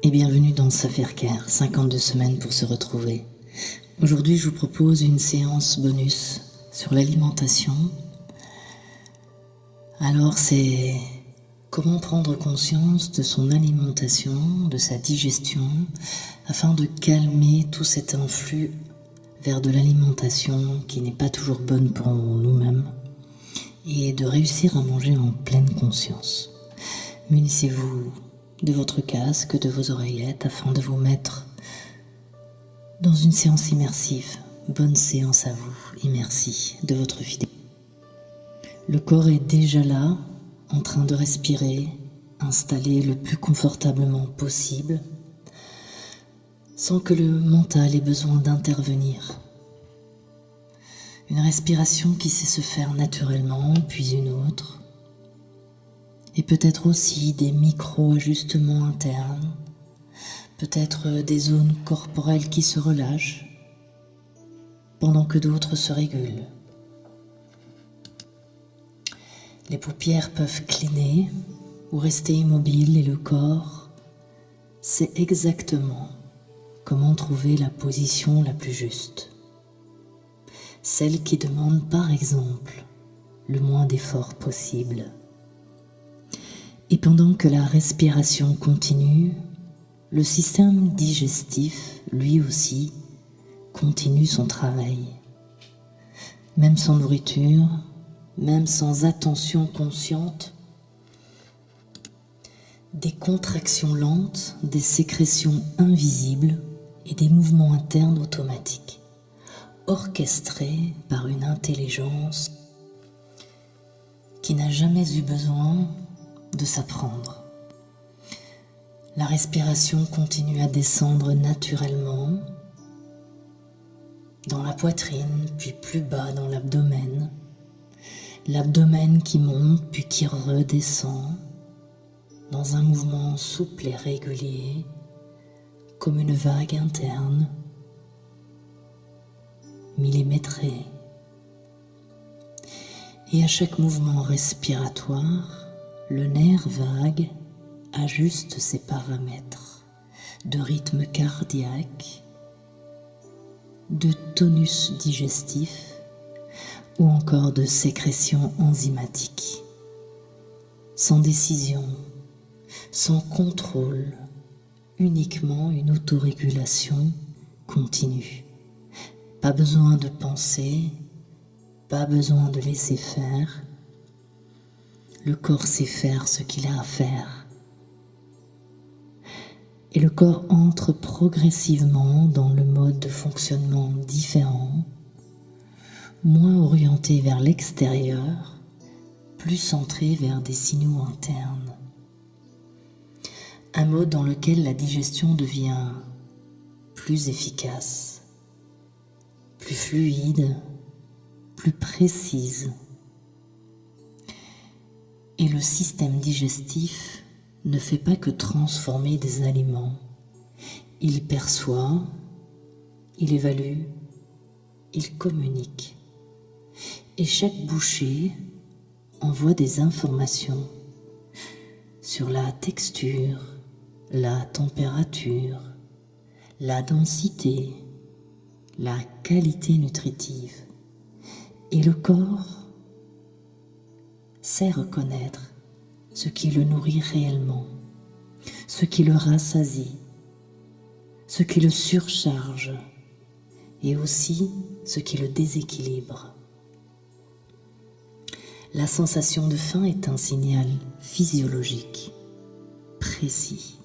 Et bienvenue dans Saferker, 52 semaines pour se retrouver. Aujourd'hui, je vous propose une séance bonus sur l'alimentation. Alors, c'est comment prendre conscience de son alimentation, de sa digestion, afin de calmer tout cet influx vers de l'alimentation qui n'est pas toujours bonne pour nous-mêmes et de réussir à manger en pleine conscience. Munissez-vous de votre casque, de vos oreillettes, afin de vous mettre dans une séance immersive. Bonne séance à vous, et merci de votre fidélité. Le corps est déjà là, en train de respirer, installé le plus confortablement possible, sans que le mental ait besoin d'intervenir. Une respiration qui sait se faire naturellement, puis une autre, et peut-être aussi des micro-ajustements internes, peut-être des zones corporelles qui se relâchent, pendant que d'autres se régulent. Les paupières peuvent cligner ou rester immobiles et le corps sait exactement comment trouver la position la plus juste. Celle qui demande par exemple le moins d'efforts possible. Et pendant que la respiration continue, le système digestif, lui aussi, continue son travail. Même sans nourriture, même sans attention consciente, des contractions lentes, des sécrétions invisibles et des mouvements internes automatiques, orchestrés par une intelligence qui n'a jamais eu besoin de s'apprendre. La respiration continue à descendre naturellement dans la poitrine, puis plus bas dans l'abdomen. L'abdomen qui monte puis qui redescend dans un mouvement souple et régulier, comme une vague interne, millimétrée. Et à chaque mouvement respiratoire, le nerf vague ajuste ses paramètres de rythme cardiaque, de tonus digestif ou encore de sécrétion enzymatique. Sans décision, sans contrôle, uniquement une autorégulation continue. Pas besoin de penser, pas besoin de laisser faire. Le corps sait faire ce qu'il a à faire. Et le corps entre progressivement dans le mode de fonctionnement différent, moins orienté vers l'extérieur, plus centré vers des signaux internes. Un mode dans lequel la digestion devient plus efficace, plus fluide, plus précise. Et le système digestif ne fait pas que transformer des aliments. Il perçoit, il évalue, il communique. Et chaque bouchée envoie des informations sur la texture, la température, la densité, la qualité nutritive. Et le corps sait reconnaître ce qui le nourrit réellement, ce qui le rassasie, ce qui le surcharge et aussi ce qui le déséquilibre. La sensation de faim est un signal physiologique précis.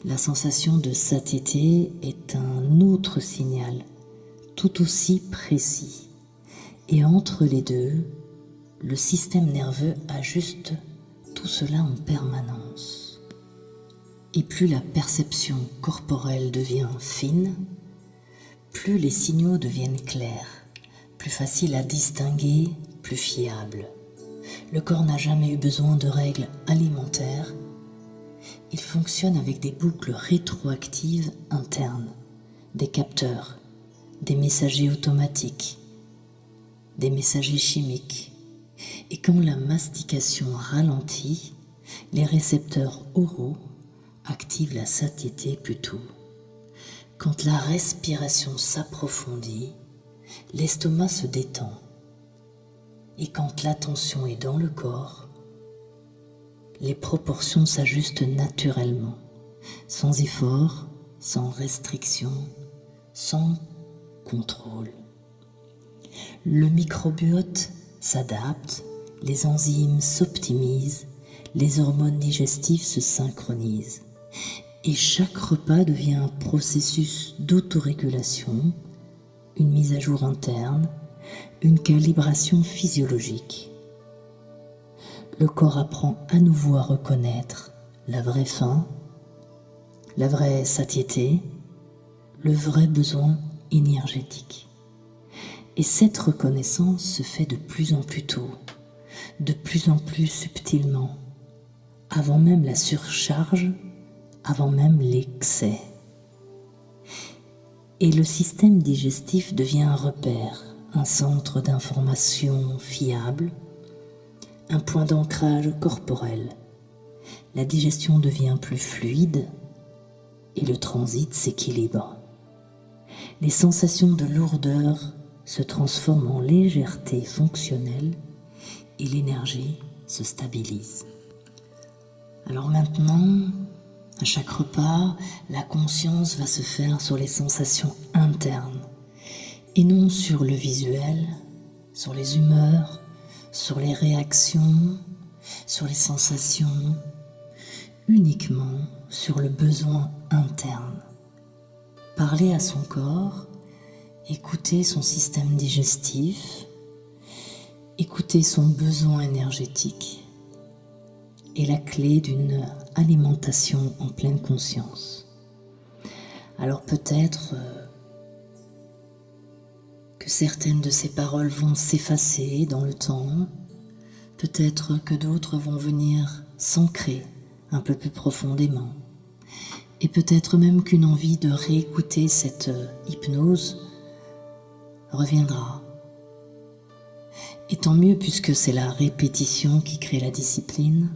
La sensation de satiété est un autre signal tout aussi précis. Et entre les deux, le système nerveux ajuste tout cela en permanence. Et plus la perception corporelle devient fine, plus les signaux deviennent clairs, plus faciles à distinguer, plus fiables. Le corps n'a jamais eu besoin de règles alimentaires. Il fonctionne avec des boucles rétroactives internes, des capteurs, des messagers automatiques, des messagers chimiques. Et quand la mastication ralentit, les récepteurs oraux active la satiété plutôt. Quand la respiration s'approfondit, l'estomac se détend. Et quand l'attention est dans le corps, les proportions s'ajustent naturellement, sans effort, sans restriction, sans contrôle. Le microbiote s'adapte, les enzymes s'optimisent, les hormones digestives se synchronisent. Et chaque repas devient un processus d'autorégulation, une mise à jour interne, une calibration physiologique. Le corps apprend à nouveau à reconnaître la vraie faim, la vraie satiété, le vrai besoin énergétique. Et cette reconnaissance se fait de plus en plus tôt, de plus en plus subtilement, avant même la surcharge, avant même l'excès. Et le système digestif devient un repère, un centre d'information fiable, un point d'ancrage corporel. La digestion devient plus fluide et le transit s'équilibre. Les sensations de lourdeur se transforment en légèreté fonctionnelle et l'énergie se stabilise. Alors maintenant, à chaque repas, la conscience va se faire sur les sensations internes et non sur le visuel, sur les humeurs, sur les réactions, sur les sensations, uniquement sur le besoin interne. Parler à son corps, écouter son système digestif, écouter son besoin énergétique est la clé d'une alimentation en pleine conscience. Alors peut-être que certaines de ces paroles vont s'effacer dans le temps, peut-être que d'autres vont venir s'ancrer un peu plus profondément, et peut-être même qu'une envie de réécouter cette hypnose reviendra. Et tant mieux, puisque c'est la répétition qui crée la discipline.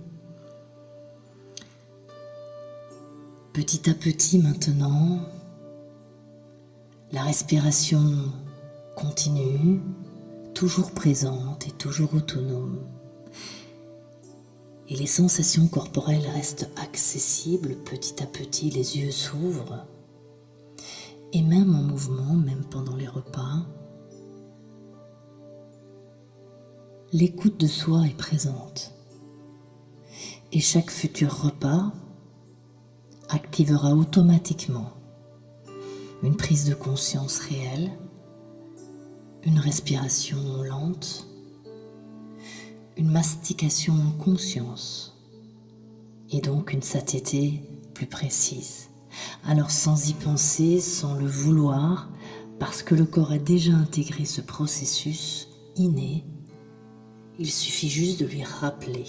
Petit à petit maintenant, la respiration continue, toujours présente et toujours autonome. Et les sensations corporelles restent accessibles petit à petit, les yeux s'ouvrent. Et même en mouvement, même pendant les repas, l'écoute de soi est présente. Et chaque futur repas activera automatiquement une prise de conscience réelle, une respiration lente, une mastication en conscience et donc une satiété plus précise. Alors sans y penser, sans le vouloir, parce que le corps a déjà intégré ce processus inné, il suffit juste de lui rappeler.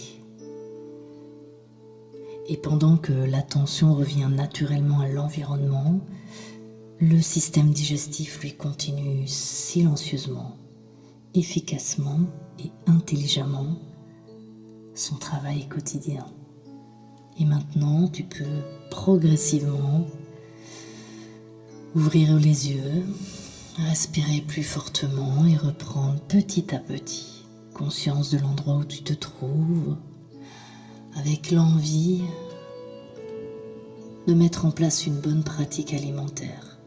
Et pendant que l'attention revient naturellement à l'environnement, le système digestif lui continue silencieusement, efficacement et intelligemment son travail quotidien. Et maintenant, tu peux progressivement ouvrir les yeux, respirer plus fortement et reprendre petit à petit conscience de l'endroit où tu te trouves, avec l'envie de mettre en place une bonne pratique alimentaire,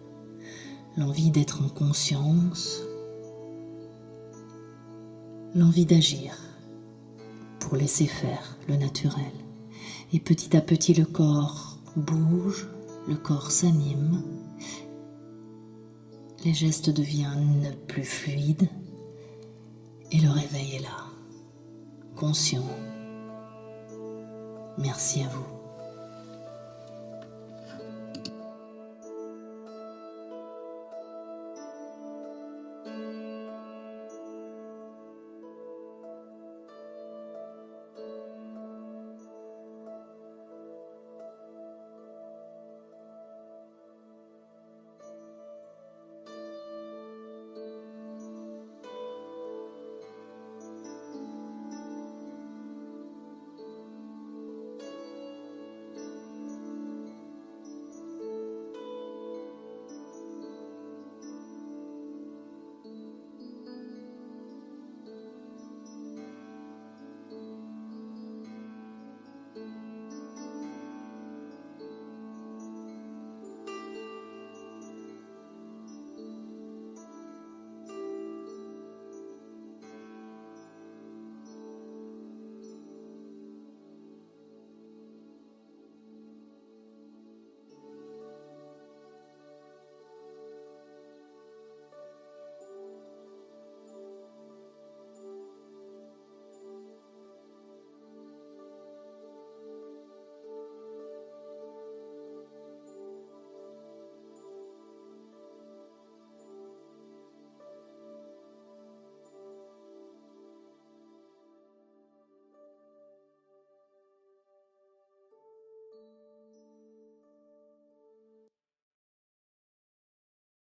l'envie d'être en conscience, l'envie d'agir pour laisser faire le naturel. Et petit à petit, le corps bouge, le corps s'anime, les gestes deviennent plus fluides et le réveil est là, conscient. Merci à vous.